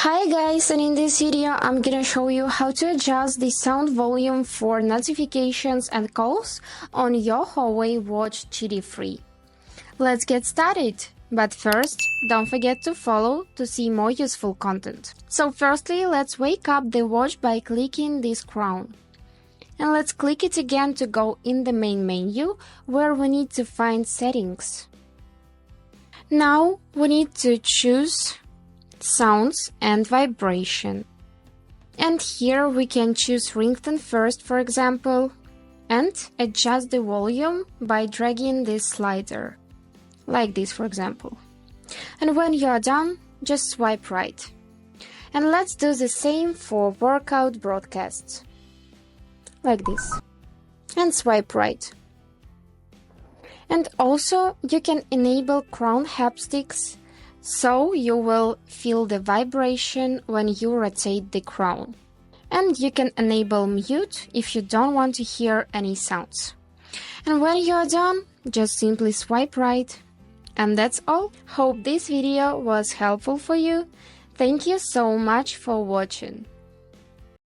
Hi guys, and in this video I'm gonna show you how to adjust the sound volume for notifications and calls on your Huawei Watch GT3. Let's get started! But first, don't forget to follow to see more useful content. So firstly, let's wake up the watch by clicking this crown. And let's click it again to go in the main menu, where we need to find settings. Now we need to choose sounds and vibration. And here we can choose ringtone first, for example, and adjust the volume by dragging this slider, like this, for example. And when you are done, just swipe right. And let's do the same for workout broadcasts, like this, and swipe right. And also you can enable crown haptics, so you will feel the vibration when you rotate the crown. And you can enable mute if you don't want to hear any sounds. And when you are done, just simply swipe right. And that's all. Hope this video was helpful for you. Thank you so much for watching.